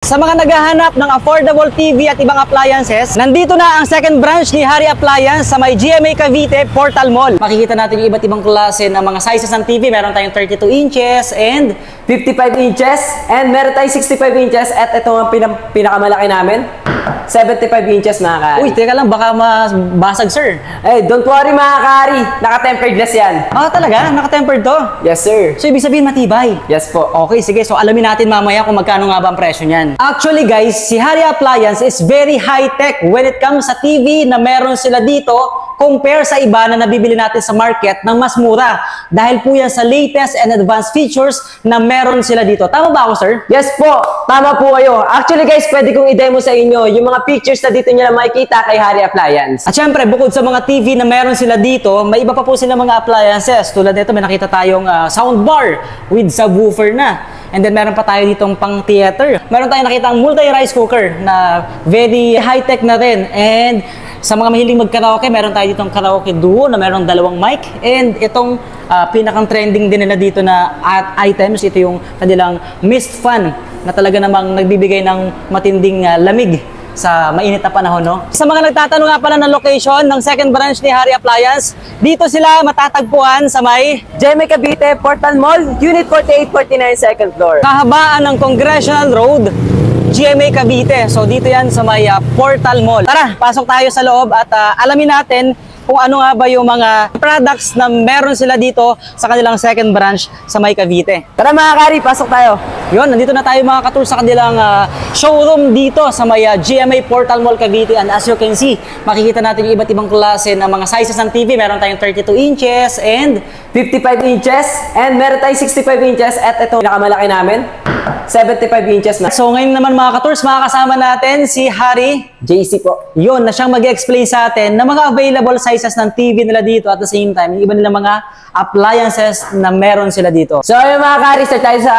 Sa mga naghahanap ng affordable TV at ibang appliances, nandito na ang second branch ni Hari Appliance sa may GMA Cavite Portal Mall. Makikita natin yung iba't ibang klase ng mga sizes ng TV. Meron tayong 32 inches and 55 inches and meron tayong 65 inches at ito ang pinakamalaki namin, 75 inches mga kari. Uy, teka lang, baka mabasag sir. Eh, don't worry mga kari, naka-tempered glass yan. Ah, talaga? Naka-tempered to? Yes sir. So, ibig sabihin matibay? Yes po. Okay, sige. So, alamin natin mamaya kung magkano nga ba ang presyo niyan. Actually guys, si Hari Appliance is very high-tech when it comes sa TV na meron sila dito compare sa iba na nabibili natin sa market ng mas mura. Dahil po yan sa latest and advanced features na meron sila dito. Tama ba ako, sir? Yes po, tama po kayo. Actually guys, pwede kong i-demo sa inyo yung mga pictures na dito nyo na makikita kay Hari Appliance. At syempre, bukod sa mga TV na meron sila dito, may iba pa po sila mga appliances. Tulad nito, may nakita tayong soundbar with subwoofer na. And then meron pa tayo ditong pang theater. Meron tayong nakitang multi-rice cooker na very high-tech na rin. And sa mga mahiling mag-karaoke, meron tayo ditong karaoke duo na meron dalawang mic. And itong pinakang trending din nila dito na items, ito yung kanilang mist fan na talaga namang nagbibigay ng matinding lamig sa mainit na panahon, no? Sa mga nagtatanong nga pala ng location ng second branch ni Hari Appliance, dito sila matatagpuan sa may GMA Cavite Portal Mall, Unit 4849, second floor. kahabaan ng Congressional Road, GMA Cavite. So dito yan sa may Portal Mall. Tara, pasok tayo sa loob at alamin natin kung ano nga ba yung mga products na meron sila dito sa kanilang second branch sa may Cavite. Tara mga kari, pasok tayo. Yun, nandito na tayo mga katul sa kanilang showroom dito sa may GMA Portal Mall Cavite. And as you can see, makikita natin yung iba't ibang klase ng mga sizes ng TV. Meron tayong 32 inches and 55 inches and meron tayong 65 inches at ito pinakamalaki namin, 75 inches na. so ngayon naman mga katools, makakasama natin si Hari JC po. Yun, na siyang mag-explain sa atin na mga available sizes ng TV nila dito at the same time, yung iba nila mga appliances na meron sila dito. So yung mga kari, start tayo sa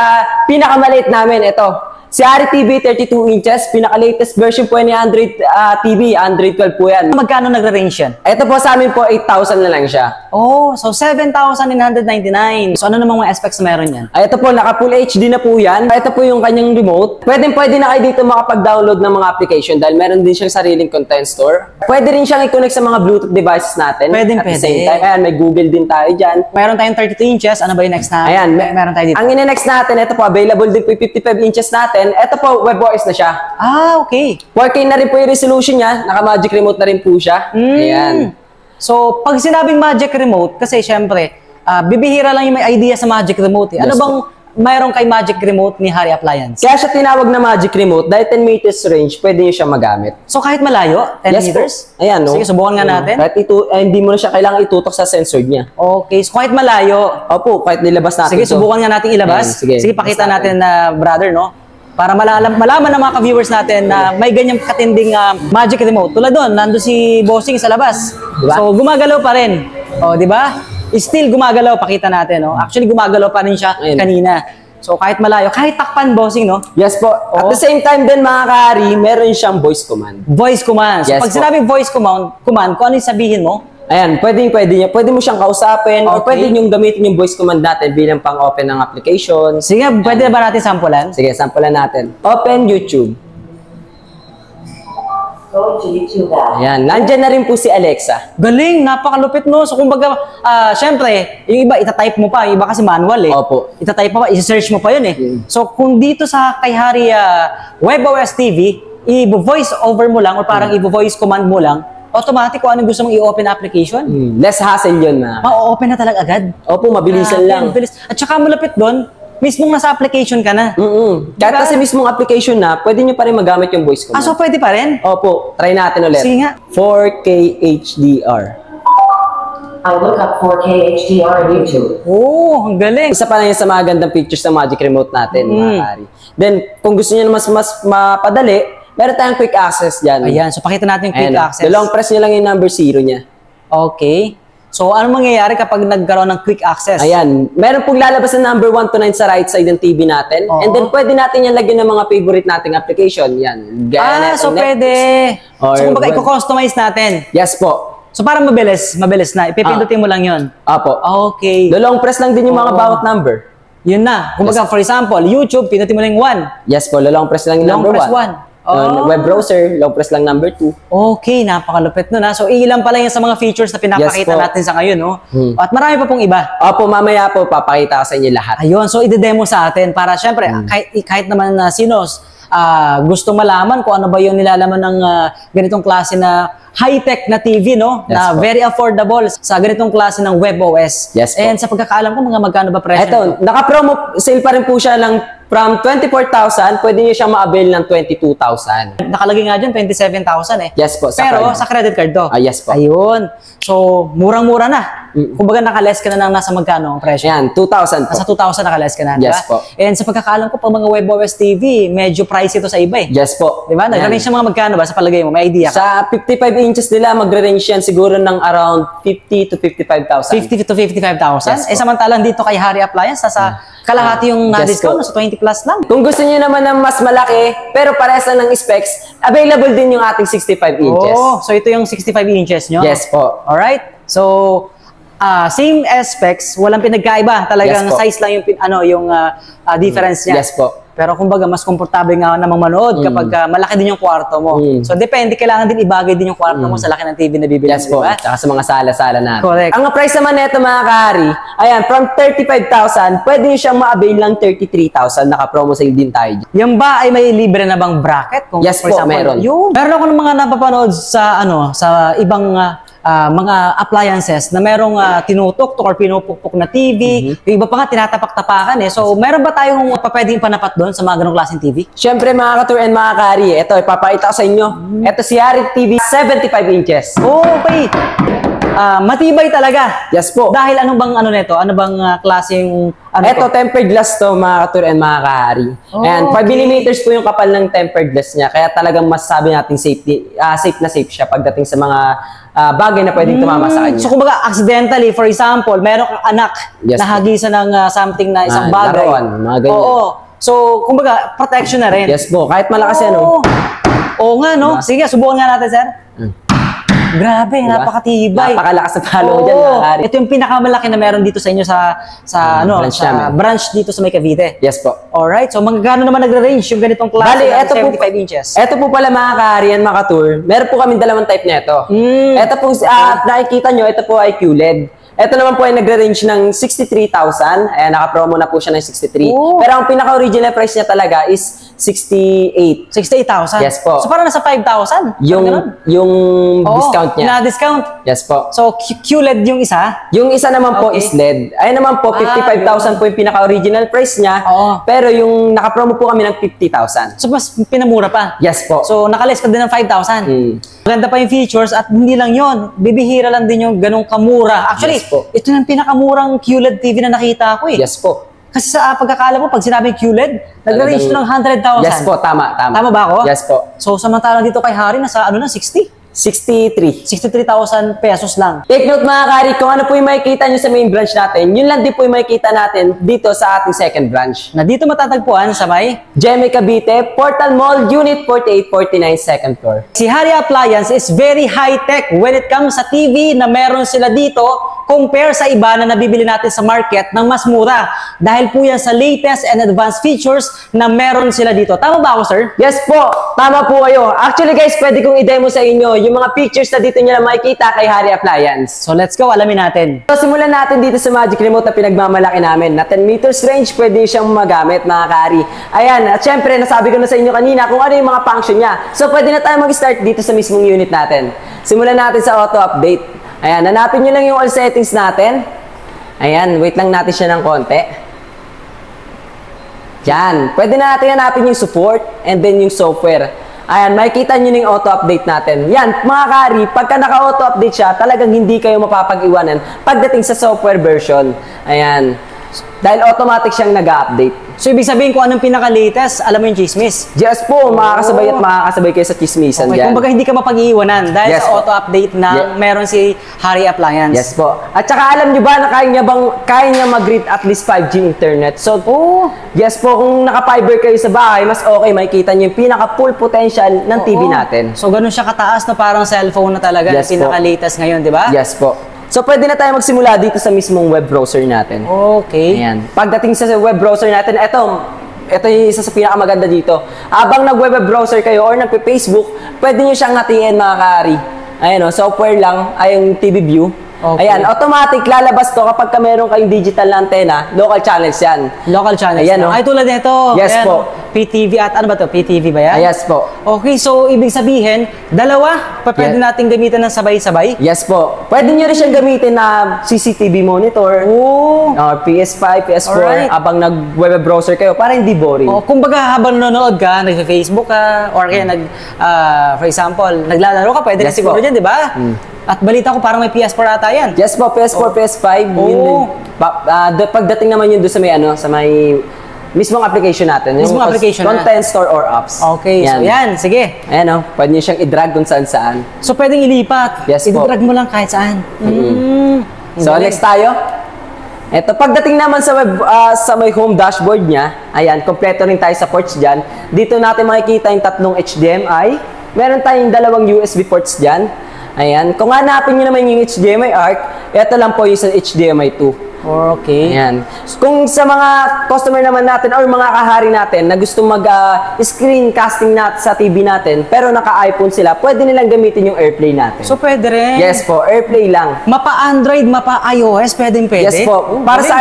pinakamaliit namin. Ito, si Hari TV 32 inches, pinaka-latest version po ni Android TV, Android 12 po yan. Magkano nagre-range yan? Ito po sa amin po, 8,000 na lang siya. Oh, so 7,999. So ano namang mga aspects na meron yan? Ay, ito po, naka full HD na po yan. Ito po yung kanyang remote. Pwede na kayo dito makapag-download ng mga application dahil meron din siyang sariling content store. Pwede rin siyang i-connect sa mga Bluetooth devices natin. Pwede. At the same time, ayan, may Google din tayo dyan. Meron tayong 32 inches. Ano ba yung next na? Ayan, meron tayo dito. Ang ine-next natin, ito po, available din po yung 55 inches natin. Ito po, WebOS na siya. Ah, okay. 4K na rin po yung resolution niya. Naka-Magic Remote na rin po siya. Ayan. So, pag sinabing Magic Remote, kasi syempre, bibihira lang yung may idea sa Magic Remote. Eh. Ano Yes, bang mayroon kay Magic Remote ni Hari Appliance? Kaya siya tinawag na Magic Remote dahil 10 meters range, pwede niyo siya magamit. So, kahit malayo, 10 Yes meters? po. Ayan, no? Sige, subukan nga natin. Kahit hindi mo na siya kailangan itutok sa sensor niya. Okay, so kahit malayo. Opo, kahit nilabas natin. Sige, subukan nga natin ilabas. Ayan, sige, pakita natin na brother, no? Para malaman ng mga ka-viewers natin na may ganyang katinding Magic Remote. Tulad doon, nandun si Bossing sa labas. Diba? So, gumagalaw pa rin. O, di ba? Still gumagalaw, pakita natin, no? Actually, gumagalaw pa rin siya Ayun. kanina. So, kahit malayo, kahit takpan, Bossing, no? Yes po. At the same time din, mga kari, meron siyang voice command. Voice command. So, Yes pag po. sinabing voice command, kung ano yung sabihin mo? Ayan, pwede niya. Pwede mo siyang kausapin o Okay. pwede niyong gamitin yung voice command natin bilang pang-open ng applications. Sige, pwede ba natin sampulan? Sige, sampulan natin. Open YouTube. Go to YouTube app. Ayan, nandyan na rin po si Alexa. Galing, napakalupit mo. So, kumbaga, syempre, yung iba, itatype mo pa. Yung iba kasi manual eh. Opo. Itatype mo pa, i-search mo pa yun eh. So, kung dito sa kay Hari WebOS TV, i-voice over mo lang or parang i-voice command mo lang, automatic kung anong gusto mong i-open application, Less hassle yun na. ma-open na talaga agad. Opo, mabilisan Grabe, lang. ang bilis. At saka malapit doon, mismong nasa application ka na. Kahit Diba? kasi mismong application na, pwede nyo pa rin magamit yung voice command. So pwede pa rin? Opo, try natin ulit. Sige nga. 4K HDR. I look up 4K HDR on YouTube. Oh, ang galing. Isa pa lang yun sa mga gandang pictures ng Magic Remote natin, mga kari. Then, kung gusto niyo na mas mapadali, meron tayong quick access dyan. Ayan, so pakita natin yung quick Ayan, access. dalawang press nyo lang yung number 0 niya. Okay. So, ano mangyayari kapag nagkaroon ng quick access? Ayan, meron pong lalabas na number 1 to 9 sa right side ng TV natin. Oo. And then, pwede natin yan lagyan ng mga favorite nating application. Yan. Gaya So natin pwede. Or So, kumbaga, web. i-customize natin. Yes po. So, parang mabilis na. Ipipindutin mo lang yun. Apo. Okay. Dalawang press lang din yung mga bawat number. Yun na. Kumbaga, for example, YouTube, pinutin mo lang yung 1. Yes po, long press lang yung Long number press 1. 1. Oh. Web browser, long press lang number 2. Okay, napakalupit nun ha. So, ilan pala yan sa mga features na pinapakita Yes po. natin sa ngayon, no? At marami pa pong iba. Opo, mamaya po papakita ko sa inyo lahat. Ayun, so ide-demo sa atin para syempre, kahit naman na sinos, gusto malaman kung ano ba yung nilalaman ng ganitong klase na high-tech na TV, no? Yes na po. very affordable sa ganitong klase ng WebOS. Yes po. And sa pagkakaalam ko, mga magkano ba presyo nito? Ito, naka-promo sale pa rin po siya lang from 24,000, pwede nyo siyang ma-avail ng 22,000. Nakalagay nga dyan, 27,000 eh. Yes po, sa Pero card. sa credit card to. Yes po. Ayun. So, murang-mura na. Kumbaga nakaless ka na ng nasa magkano ang presyo? Ayan, 2,000 po. Nasa 2,000 nakaless ka na, di ba? Yes po. And sa pagkakaalam ko, pag mga WebOS TV, medyo pricey ito sa iba eh. Yes po. Di ba? Nag-range ng mga magkano ba sa palagay mo? May idea ka? Sa 55 inches nila, magre-range yan siguro ng around 50 to 55,000. 50 to 55,000? Yes Eh po. samantalang dito kay Hari Appliance, nasa kalahati yung Yes na-discount, po. nasa 20 plus lang. Kung gusto niyo naman ng mas malaki, pero parehas lang ng specs, available din yung ating 65 inches. Oh, so ito yung 65 inches nyo? Yes po. Alright. So, same specs, walang pinagkaiba. Talagang Yes po. size lang yung yung difference niya. Yes po. Pero kumbaga, mas komportable nga namang manood kapag malaki din yung kwarto mo. So, depende, kailangan din ibagay din yung kwarto mo sa laki ng TV na bibili Yes mo, po. di ba? Tsaka sa mga sala-sala natin. Correct. Ang price naman nito mga kahari, ayan, from 35,000, pwede nyo siyang ma-avail ng 33,000. Naka-promo sale din tayo. Yung ba ay may libre na bang bracket? Kung Yes for po, example, meron. Meron ako ng mga napapanood sa sa ibang mga appliances na merong tinutok-tok or pinupukpok na TV. Yung iba pa nga tinatapak-tapakan eh. So, meron ba tayong pwedeng panapat doon sa mga ganong klaseng TV? Siyempre mga ka-tour and mga kahari, ito, ipapakita ko sa inyo. Ito si Hari TV, 75 inches. Okay. Matibay talaga. Yes po. Dahil ano bang nito? Ano bang klaseng Ito, tempered glass to mga ka-tour and mga kahari. And 5 mm po yung kapal ng tempered glass niya. Kaya talagang masasabi natin safe na safe siya pagdating sa mga bagay na pwedeng tumama sa kanya. So, kumbaga, accidentally, for example, meron kang anak Yes, na hagisan ng something na isang bagay. laruan, mga ganyan. Oo. So, kumbaga, protection na rin. Yes po, kahit malakas yan. Oo. Oh. Oo nga, no? Sige, subukan nga natin, sir. Grabe, Diba? napakatibay. Napakalakas na palo dyan, Oo. mga kahari. Ito yung pinakamalaki na meron dito sa inyo sa branch sa namin. branch dito sa May Cavite. Yes po. Alright, so magkano naman nagre-range yung ganitong klase Bali, ng eto po, 75 inches? Eto po pala mga kahari yan, mga ka-tour. Meron po kami dalawang type nito. Ito po, nakikita nyo, ito po ay QLED. Ito naman po ay nagre-range ng 63,000. Ayan, naka-promo na po siya ng 63. Oh. Pero ang pinaka-original price niya talaga is 68. 68,000? Yes po. So parang nasa 5,000? Yung discount niya. Na-discount. Yes po. So QLED yung isa? Yung isa naman po Okay. is LED. Ayun naman po, 55,000 po yung pinaka-original price niya. Oo. Pero yung naka-promo po kami ng 50,000. So mas pinamura pa? Yes po. So nakaless ka din ng 5,000. Maganda pa yung features at hindi lang yon, bibihira lang din yung ganong kamura. Actually, Yes po. ito yung pinakamurang QLED TV na nakita ko eh. Yes po. Kasi sa pagkakala mo, pag sinabing QLED, nag-range Talagang- ng 100,000. Yes po, tama. Tama ba ako? Yes po. So samantalang dito kay Hari, nasa 60? 63. 63,000 pesos lang. Take note mga kari, kung ano po yung makikita nyo sa main branch natin, yun lang din po yung makikita natin dito sa ating second branch. Na dito matatagpuan sa may Jeme Cavite, Portal Mall, Unit 4849, second floor. Si Hari Appliance is very high-tech when it comes sa TV na meron sila dito compare sa iba na nabibili natin sa market ng mas mura. Dahil po yan sa latest and advanced features na meron sila dito. Tama ba ako, sir? Yes po, tama po kayo. Actually guys, pwede kong i-demo sa inyo yung mga features na dito nyo na makikita kay Hari Appliance. So let's go, alamin natin. So simulan natin dito sa Magic Remote na pinagmamalaki namin. Na 10 meters range, pwede siyang magamit mga kari. Ayan, at syempre, nasabi ko na sa inyo kanina kung ano yung mga function niya. So pwede na tayo mag-start dito sa mismong unit natin. Simulan natin sa auto update. Ayan, hanapin nyo lang yung all settings natin. Ayan, wait lang natin siya ng konti. Diyan, pwede na natin hanapin yung support and then yung software. Ayan, makikita nyo yung auto-update natin. Yan, mga kari, pagka naka-auto-update siya, talagang hindi kayo mapapag-iwanan pagdating sa software version. Ayan, dahil automatic siyang nag-update. So ibig sabihin kung anong pinaka-latest, alam mo yung chismis. Yes po, makakasabay at makakasabay kayo sa chismisan Okay, dyan. kumbaga hindi ka mapag-iiwanan dahil Yes sa po. auto-update na meron si Hari Appliance. Yes po. At saka alam nyo ba na kaya niya mag-read at least 5G internet? So, yes po, kung naka-fiber kayo sa bahay, mas okay, makikita nyo yung pinaka-full potential ng TV natin. So ganun siya kataas na parang cellphone na talaga, Yes po. pinaka-latest ngayon, di ba? Yes po. So, pwede na tayo magsimula dito sa mismong web browser natin. Okay. Ayan. Pagdating sa web browser natin, ito yung isa sa pinakamaganda dito. Habang nag-web browser kayo or nagpe-Facebook, pwede nyo siyang hatiin mga ka-Ari. Ayan o, software lang, ay yung TV View. Okay. Ayan, automatic lalabas to kapag meron kayong digital na antena, local channels yan. Local channels. Ayan, Ay, tulad nito. Yes Ayan, po. PTV at ano ba to? PTV ba yan? Yes po. Okay, so ibig sabihin, dalawa, pwede Yes. nating gamitin ng sabay-sabay? Yes po. Pwede nyo rin siyang gamitin na CCTV monitor, Oo. or PS5, PS4, Alright. habang nag-web browser kayo para hindi boring. O, kumbaga habang nanonood ka, nag-Facebook ka, or kaya for example, naglalaro ka, pwede na Yes siguro po. dyan, di ba? At balita ko parang may PS4 ata yan. Yes po, PS4, PS5. Yun din. Oh. Pagdating naman yun doon sa may mismong application natin. Yung Mismong application na. Content store or apps. Okay, so yan, sige. Ayan o, pwede nyo siyang i-drag kung saan-saan. So pwedeng ilipat. Yes po. I-drag mo lang kahit saan. So, next tayo. Ito, pagdating naman sa sa may home dashboard niya, ayan, kompleto rin tayo sa ports dyan. Dito natin makikita yung tatlong HDMI. Meron tayong dalawang USB ports dyan. Ayan, kung hanapin nyo naman yung HDMI ARC, ito lang po yung sa HDMI 2. Okay. Ayan. Kung sa mga customer naman natin or mga kahari natin na gusto mag-screencasting sa TV natin pero naka-iPhone sila, pwede nilang gamitin yung AirPlay natin. So pwede rin. Yes po, AirPlay lang. Mapa Android, mapa iOS, pwede. Yes po. Para sa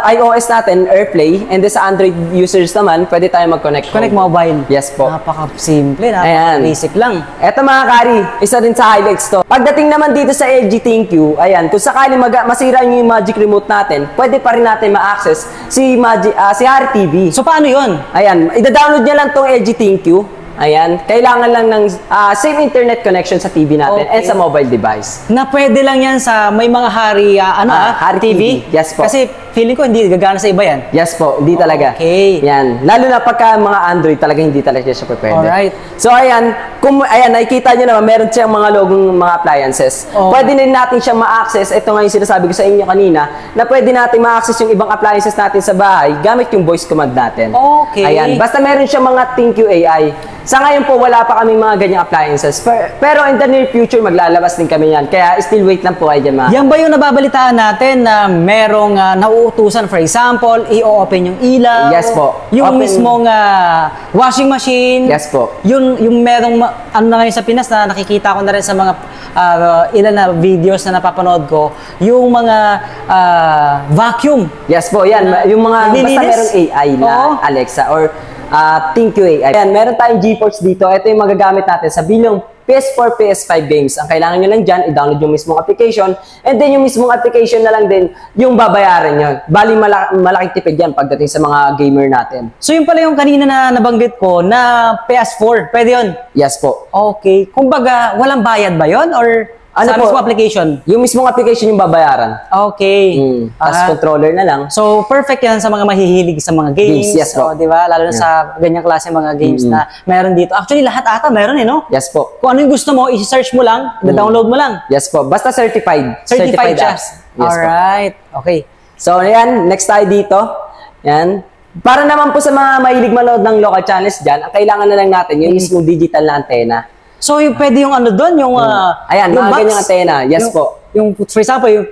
iOS natin, AirPlay, and then sa Android users naman, pwede tayo mag-connect. Connect mobile. Yes po. Napaka-simple, Ayan. napaka-basic lang. Eto mga kari, isa din sa highlights to. Pagdating naman dito sa LG ThinQ, ayan, kung sakali masira yung Magic Remote natin, pwede pa rin natin ma-access si Hari TV. So paano yun? Ayan, ida-download niya lang tong LG ThinQ. Ayan, kailangan lang ng same internet connection sa TV natin Okay. and sa mobile device. Na pwede lang yan sa may mga Hari, Hari TV? TV. Yes po. Kasi feeling ko hindi gagana sa iba yan. Yes po, hindi talaga. Okay. Yan, lalo na pagka mga Android talaga hindi talaga siya pwede. Alright. So ayan, nakikita nyo naman meron siyang mga logong mga appliances. Oh. Pwede din natin siyang ma-access. Ito nga yung sinasabi ko sa inyo kanina, na pwede natin ma-access yung ibang appliances natin sa bahay gamit yung voice command natin. Okay. Ayan, basta meron siyang mga ThinQ AI. Sa ngayon po, wala pa kaming mga ganyang appliances. Pero in the near future, maglalabas din kami yan. Kaya still wait lang po kayo dyan mga. Yan ba yung nababalitaan natin na merong nauutusan, for example, i-open yung ilaw? Yes po. Yung Open- mismong washing machine? Yes po. Yung merong, ano na ngayon sa Pinas na nakikita ko na rin sa mga ilan na videos na napapanood ko, yung mga vacuum. Yes po, yan. Yung mga, basta Nililinis? merong AI na Oo. Alexa or ThinQ AI. Ayan, meron tayong GeForce dito. Ito yung magagamit natin sa bilang PS4, PS5 games. Ang kailangan nyo lang dyan, i-download yung mismong application. And then yung mismong application na lang din, yung babayaran nyo. Bali, malaking tipid yan pagdating sa mga gamer natin. So yung pala yung kanina na nabanggit ko na PS4, pwede yun? Yes po. Okay. Kumbaga, walang bayad ba yun? Or sa mismong application? Yung mismong application yung babayaran. Okay. As controller na lang. So, perfect yan sa mga mahihilig sa mga games. Yes po. Di ba? Lalo na sa ganyang klase mga games na meron dito. Actually, lahat ata meron no? Yes po. Kung ano yung gusto mo, i-search mo lang, download mo lang. Yes po. Basta certified. Certified siya. apps. Yes po. Alright. Okay. So, ayan, next tayo dito. Yan. Para naman po sa mga mahilig manood ng local channels dyan, ang kailangan na lang natin yung mismong digital na antena. So, yung, pwede yung ano doon, yung Ayan, yung mga box, ganyang antena. Yes yung, po. Yung, for example, yung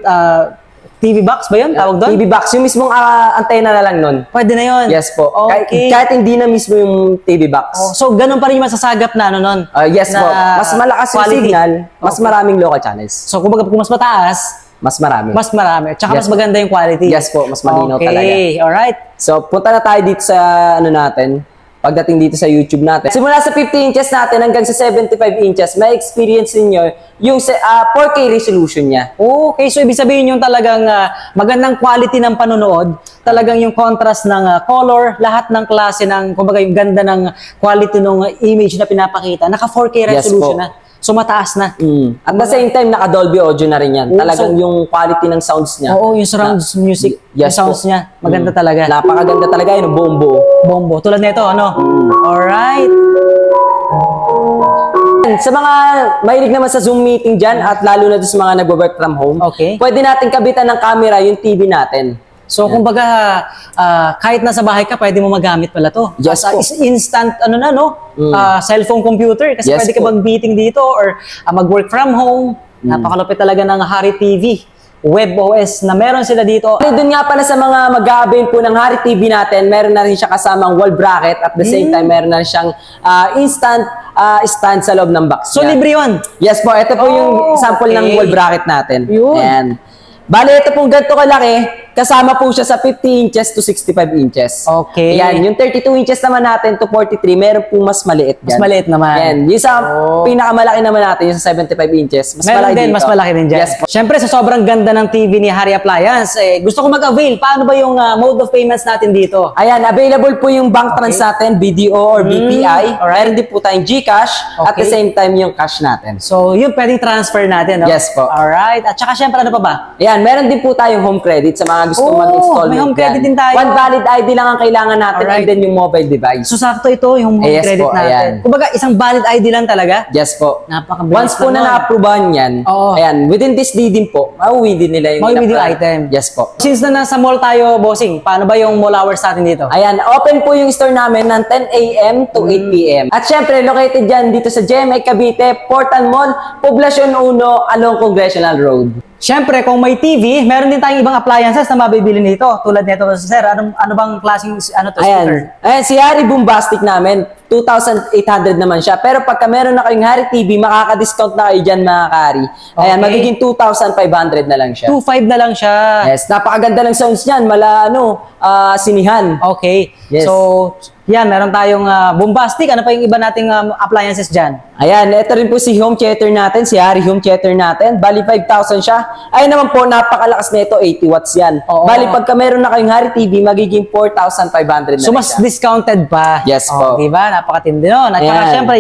TV box ba yun? Tawag doon? TV box, yung mismong antena na lang nun. Pwede na yun. Yes po. Okay. Kahit hindi na mismo yung TV box. Oh, so, ganun pa rin yung masasagap na ano nun? Yes na po. Mas malakas yung quality. signal, mas Okay. maraming local channels. So, kumbaga, kung mas mataas, Mas marami. mas marami. Tsaka Yes mas maganda yung quality. Yes po, mas malinaw okay. talaga. Okay, alright. So, punta na tayo dito sa ano natin. Pagdating dito sa YouTube natin. Simula sa 50 inches natin hanggang sa 75 inches, may experience niyo yung 4K resolution niya. Okay, so ibig sabihin yung talagang magandang quality ng panonood, talagang yung contrast ng color, lahat ng klase ng, kumbaga yung ganda ng quality ng image na pinapakita, naka 4K Yes resolution po. na. So mataas na. At the same time, naka Dolby Audio na rin yan. Oo, Talagang so- yung quality ng sounds niya. Oo, yung surrounds music, Yes yung sounds po. niya, maganda talaga. Napakaganda talaga yun, buong buo. Bombo, tulad nito, ano? Alright. Sa mga mahilig naman sa Zoom meeting dyan at lalo na sa mga nag-work from home, Okay. pwede natin kabitan ng camera yung TV natin. So, kumbaga, kahit nasa bahay ka, pwede mo magamit pala to. Yes As a po. instant, ano na, no? Cellphone computer. Kasi Yes pwede ka po. mag-meeting dito or mag-work from home. Napakalupit talaga ng Hari TV web OS na meron sila dito. Doon nga pala sa mga mag-a-avail po ng Hari TV natin, meron na rin siya kasamang wall bracket at the same time meron na rin siyang instant stand sa loob ng box So, niya. libre yun. Yes po, ito po yung sample ng okay. wall bracket natin. Yun. Ayan. Bale, ito pong ganito kalaki, kasama po siya sa 50 inches to 65 inches. Okay. Yan, yung 32 inches naman natin to 43, meron pong mas maliit yan. Mas maliit naman. Yan, yung sa pinakamalaki naman natin, yung sa 75 inches, mas Meron malaki din, dito. mas malaki din dyan. Yes po. Siyempre, sa sobrang ganda ng TV ni Hari Appliance, gusto ko mag-avail. Paano ba yung mode of payments natin dito? Ayan, available po yung bank trans natin, BDO or BPI. alright. Meron din po tayong GCash at the Okay. same time yung cash natin. So, yun, pwedeng transfer natin, no? Yes po. Alright. At saka, siyempre, ano pa ba? Ayan, meron din po tayong home credit sa mga gusto mag-installment. may home credit dyan. din tayo. One valid ID lang ang kailangan natin Alright. and then yung mobile device. So, sakto ito, yung home Yes credit po, natin. ayan. Kumbaga, isang valid ID lang talaga. Yes po. Napakabilis Once po na naman. na-approvean yan, Oo. ayan, within this day din po, mauwi din nila yung Mauwi din yung in-apply. item. Yes po. Since na nasa mall tayo, bossing, paano ba yung mall hours natin dito? Ayan, open po yung store namin ng 10 a.m. to 8 p.m. At syempre, located dyan dito sa GMA Cavite, Portal Mall, Poblacion 1, along Congressional Road. Siyempre, kung may TV, meron din tayong ibang appliances na mabibili nito. Tulad nito, sir, ano bang klaseng speaker? Ayan, si Hari Boombastic namin, 2,800 naman siya. Pero pagka meron na kayong Hari TV, makaka-discount na kayo dyan mga Kari. Ayan, Okay. magiging 2,500 na lang siya. 2.5 na lang siya. Yes, napakaganda ng sounds niyan, sinihan. Okay. Yes. So, yan, meron tayong bombastic. Ano pa yung iba nating appliances dyan? Ayan, ito rin po si home theater natin, si Hari home theater natin. Bali 5,000 siya. Ayun naman po, napakalakas na ito, 80 watts yan. Oo. Bali pagka meron na kayong Hari TV, magiging 4,500 na So, lang mas siya. discounted pa. Yes po. Diba? Napakatindi nun. At saka, Ayan. syempre,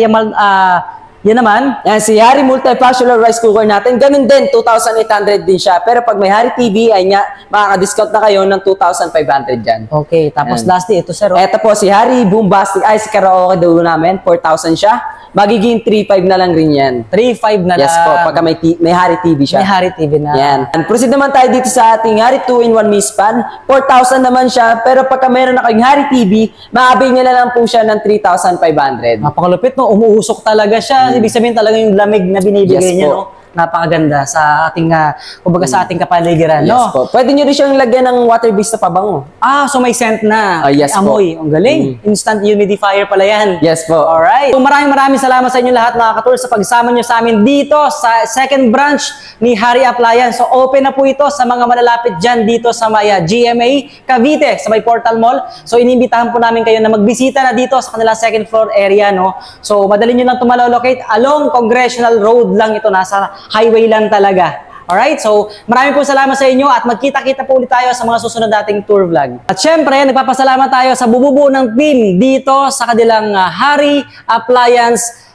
yan naman, Yan, si Hari multi-functional rice cooker natin, ganun din, 2,800 din siya. Pero pag may Hari TV, ay nga, makaka-discount na kayo ng 2,500 dyan. okay. Tapos, Ayan. lastly, ito, sir. Ito po, si Hari Boombastic, ay si karaoke daw namin, 4,000 siya. Magiging 3,500 na lang rin yan. 3.5 na Yes lang. po, pagka may Hari TV siya. May Hari TV na. Yan. And proceed naman tayo dito sa ating Hari 2-in-1 Mispan. 4,000 naman siya, pero pagka meron na kayong Hari TV, maabil niya na lang po siya ng 3,500. Napakalupit, no? Umuusok talaga siya. Ibig sabihin talaga yung lamig na binibigay Yes niya, po. no? Napakaganda sa ating, kumbaga sa ating kapaligiran, Yes no? po. Pwede nyo rin siyang lagyan ng water-based na pabango. So may scent na. Ah, yes May po. amoy. Ang galing. Instant humidifier pala yan. Yes po. Alright. So maraming salamat sa inyo lahat mga ka-tour sa pagsama nyo sa amin dito sa second branch ni Hari Appliance. So open na po ito sa mga malalapit dyan dito sa Maya GMA Cavite sa may Portal Mall. So inimbitahan po namin kayo na magbisita na dito sa kanilang second floor area, no? So madali nyo lang ito malolocate along Congressional Road lang ito. Nasa highway lang talaga. Alright, so maraming po salamat sa inyo at magkita-kita po ulit tayo sa mga susunod nating tour vlog. At syempre, nagpapasalamat tayo sa bububuo ng team dito sa kanilang Hari Appliance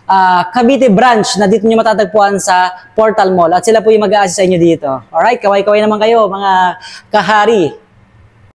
Cavite branch na dito nyo matatagpuan sa Portal Mall. At sila po yung mag-a-assist sa inyo dito. Alright, kaway-kaway naman kayo mga kahari.